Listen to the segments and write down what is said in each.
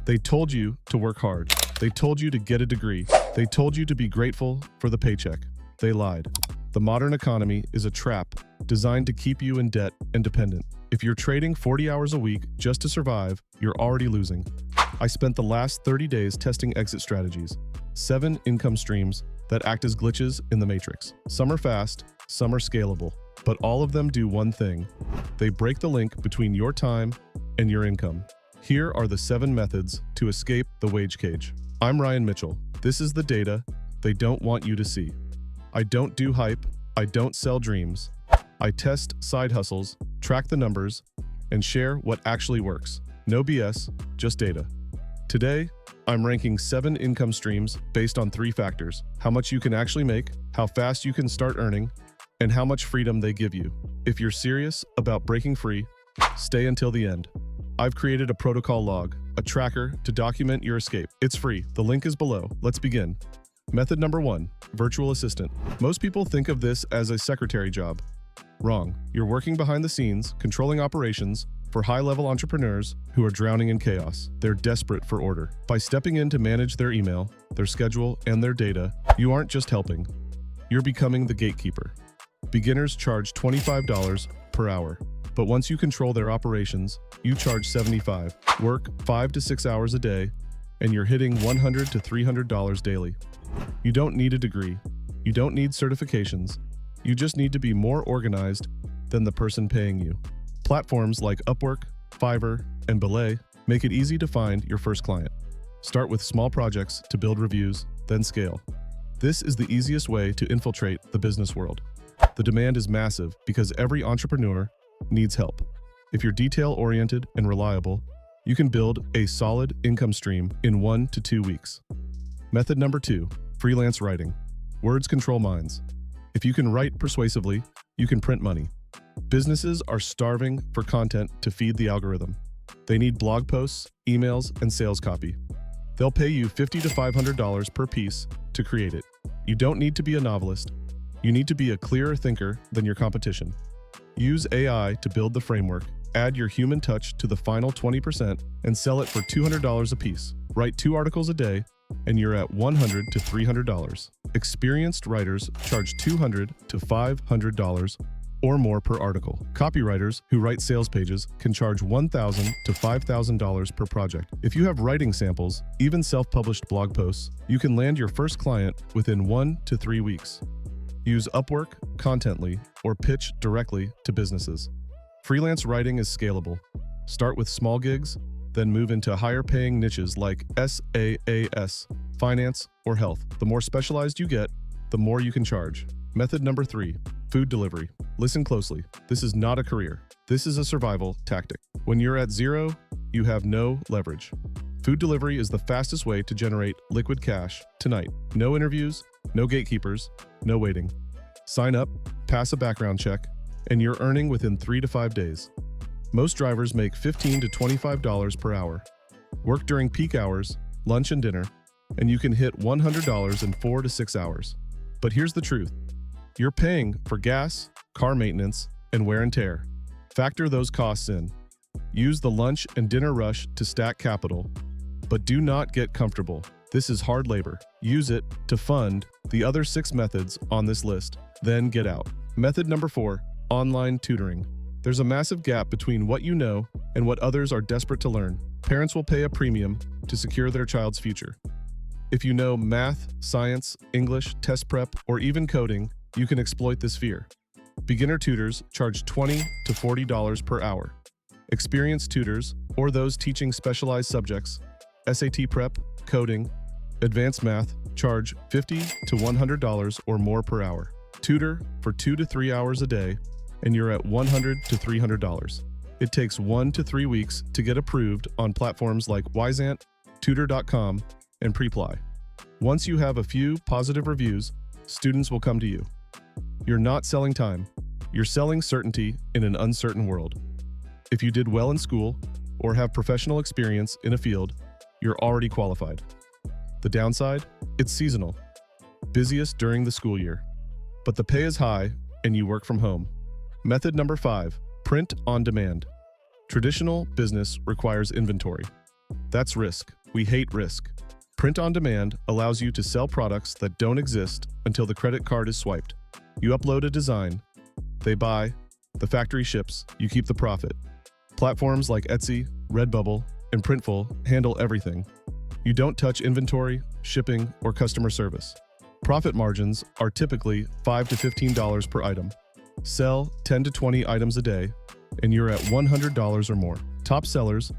They told you to work hard. They told you to get a degree. They told you to be grateful for the paycheck. They lied. The modern economy is a trap designed to keep you in debt and dependent. If you're trading 40 hours a week just to survive, you're already losing. I spent the last 30 days testing exit strategies, 7 income streams that act as glitches in the matrix. Some are fast, some are scalable, but all of them do one thing. They break the link between your time and your income. Here are the 7 methods to escape the wage cage. I'm Ryan Mitchell. This is the data they don't want you to see. I don't do hype. I don't sell dreams. I test side hustles, track the numbers, and share what actually works. No BS, just data. Today, I'm ranking 7 income streams based on 3 factors: how much you can actually make, how fast you can start earning, and how much freedom they give you. If you're serious about breaking free, stay until the end. I've created a protocol log, a tracker to document your escape. It's free. The link is below. Let's begin. Method number 1, virtual assistant. Most people think of this as a secretary job. Wrong. You're working behind the scenes, controlling operations for high-level entrepreneurs who are drowning in chaos. They're desperate for order. By stepping in to manage their email, their schedule, and their data, you aren't just helping. You're becoming the gatekeeper. Beginners charge $25 per hour, but once you control their operations, you charge $75. Work 5 to 6 hours a day, and you're hitting $100 to $300 daily. You don't need a degree. You don't need certifications. You just need to be more organized than the person paying you. Platforms like Upwork, Fiverr, and Belay make it easy to find your first client. Start with small projects to build reviews, then scale. This is the easiest way to infiltrate the business world. The demand is massive because every entrepreneur needs help. If you're detail-oriented and reliable, you can build a solid income stream in 1 to 2 weeks. Method number 2, freelance writing. Words control minds. If you can write persuasively, you can print money. Businesses are starving for content to feed the algorithm. They need blog posts, emails, and sales copy. They'll pay you $50 to $500 per piece to create it. You don't need to be a novelist. You need to be a clearer thinker than your competition. Use AI to build the framework, add your human touch to the final 20%, and sell it for $200 a piece. Write 2 articles a day, and you're at $100 to $300. Experienced writers charge $200 to $500 or more per article. Copywriters who write sales pages can charge $1,000 to $5,000 per project. If you have writing samples, even self-published blog posts, you can land your first client within 1 to 3 weeks. Use Upwork, Contently, or pitch directly to businesses. Freelance writing is scalable. Start with small gigs, then move into higher-paying niches like SaaS, finance, or health. The more specialized you get, the more you can charge. Method number 3, food delivery. Listen closely. This is not a career. This is a survival tactic. When you're at zero, you have no leverage. Food delivery is the fastest way to generate liquid cash tonight. No interviews, no gatekeepers, no waiting. Sign up, pass a background check, and you're earning within 3 to 5 days. Most drivers make $15 to $25 per hour. Work during peak hours, lunch and dinner, and you can hit $100 in 4 to 6 hours. But here's the truth. You're paying for gas, car maintenance, and wear and tear. Factor those costs in. Use the lunch and dinner rush to stack capital, but do not get comfortable. This is hard labor. Use it to fund the other 6 methods on this list. Then get out. Method number 4, online tutoring. There's a massive gap between what you know and what others are desperate to learn. Parents will pay a premium to secure their child's future. If you know math, science, English, test prep, or even coding, you can exploit this fear. Beginner tutors charge $20 to $40 per hour. Experienced tutors, or those teaching specialized subjects, SAT prep, coding, advanced math, charge $50 to $100 or more per hour. Tutor for 2 to 3 hours a day, and you're at $100 to $300. It takes 1 to 3 weeks to get approved on platforms like Wyzant, Tutor.com, and Preply. Once you have a few positive reviews, students will come to you. You're not selling time. You're selling certainty in an uncertain world. If you did well in school or have professional experience in a field, you're already qualified. The downside? It's seasonal. Busiest during the school year. But the pay is high and you work from home. Method number 5, print on demand. Traditional business requires inventory. That's risk. We hate risk. Print on demand allows you to sell products that don't exist until the credit card is swiped. You upload a design, they buy, the factory ships, you keep the profit. Platforms like Etsy, Redbubble, and Printful handle everything. You don't touch inventory, shipping, or customer service. Profit margins are typically $5 to $15 per item. Sell 10 to 20 items a day, and you're at $100 or more. Top sellers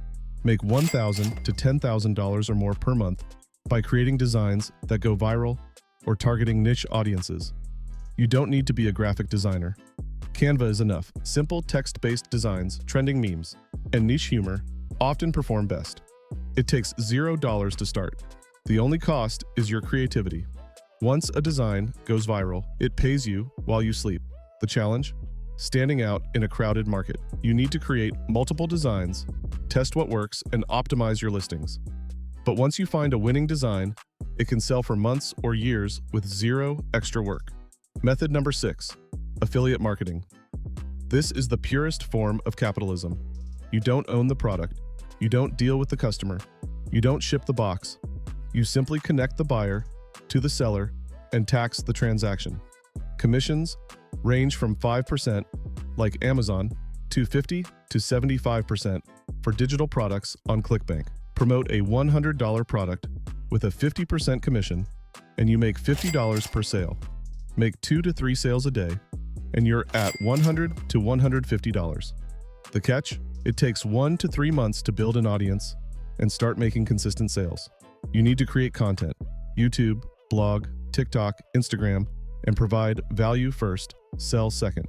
make $1,000 to $10,000 or more per month by creating designs that go viral or targeting niche audiences. You don't need to be a graphic designer. Canva is enough. Simple text-based designs, trending memes, and niche humor often perform best. It takes $0 to start. The only cost is your creativity. Once a design goes viral, it pays you while you sleep. The challenge? Standing out in a crowded market. You need to create multiple designs, test what works, and optimize your listings. But once you find a winning design, it can sell for months or years with zero extra work. Method number 6, affiliate marketing. This is the purest form of capitalism. You don't own the product. You don't deal with the customer. You don't ship the box. You simply connect the buyer to the seller and tax the transaction. Commissions range from 5%, like Amazon, to 50 to 75% for digital products on ClickBank. Promote a $100 product with a 50% commission, and you make $50 per sale. Make 2 to 3 sales a day, and you're at $100 to $150. The catch? It takes 1 to 3 months to build an audience and start making consistent sales. You need to create content: YouTube, blog, TikTok, Instagram, and provide value first, sell second.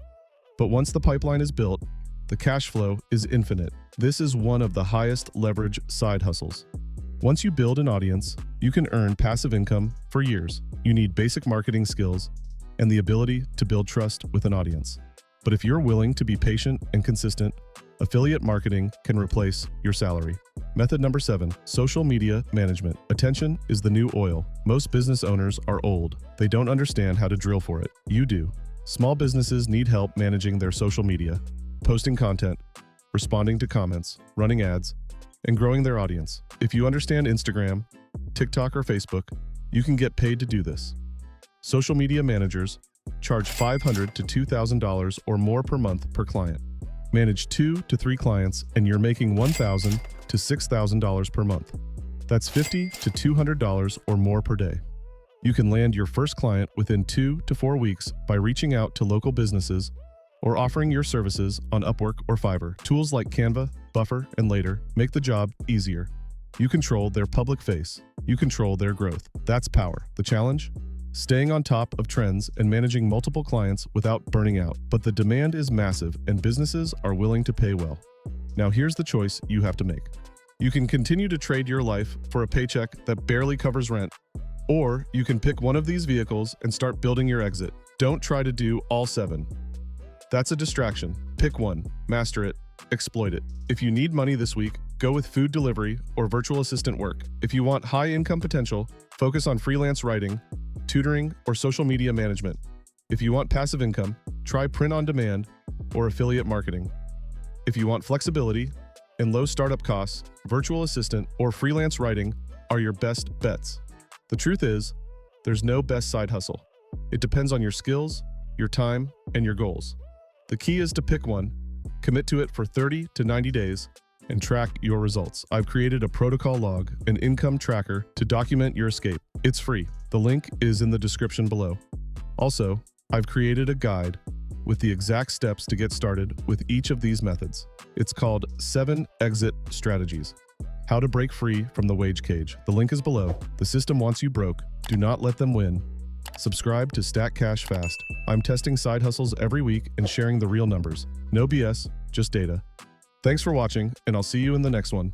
But once the pipeline is built, the cash flow is infinite. This is one of the highest leverage side hustles. Once you build an audience, you can earn passive income for years. You need basic marketing skills and the ability to build trust with an audience. But if you're willing to be patient and consistent, affiliate marketing can replace your salary. Method number 7, social media management. Attention is the new oil. Most business owners are old. They don't understand how to drill for it. You do. Small businesses need help managing their social media, posting content, responding to comments, running ads, and growing their audience. If you understand Instagram, TikTok, or Facebook, you can get paid to do this. Social media managers charge $500 to $2,000 or more per month per client. Manage 2 to 3 clients and you're making $1,000 to $6,000 per month. That's $50 to $200 or more per day. You can land your first client within 2 to 4 weeks by reaching out to local businesses or offering your services on Upwork or Fiverr. Tools like Canva, Buffer, and Later make the job easier. You control their public face. You control their growth. That's power. The challenge? Staying on top of trends and managing multiple clients without burning out. But the demand is massive and businesses are willing to pay well. Now here's the choice you have to make. You can continue to trade your life for a paycheck that barely covers rent, or you can pick one of these vehicles and start building your exit. Don't try to do all 7. That's a distraction. Pick one, master it, exploit it. If you need money this week, go with food delivery or virtual assistant work. If you want high income potential, focus on freelance writing, tutoring, or social media management. If you want passive income, try print on demand or affiliate marketing. If you want flexibility and low startup costs, virtual assistant or freelance writing are your best bets. The truth is, there's no best side hustle. It depends on your skills, your time, and your goals. The key is to pick one, commit to it for 30 to 90 days, and track your results. I've created a protocol log, an income tracker to document your escape. It's free. The link is in the description below. Also, I've created a guide with the exact steps to get started with each of these methods. It's called 7 Exit Strategies. How to break free from the wage cage. The link is below. The system wants you broke. Do not let them win. Subscribe to Stack Cash Fast. I'm testing side hustles every week and sharing the real numbers. No BS, just data. Thanks for watching, and I'll see you in the next one.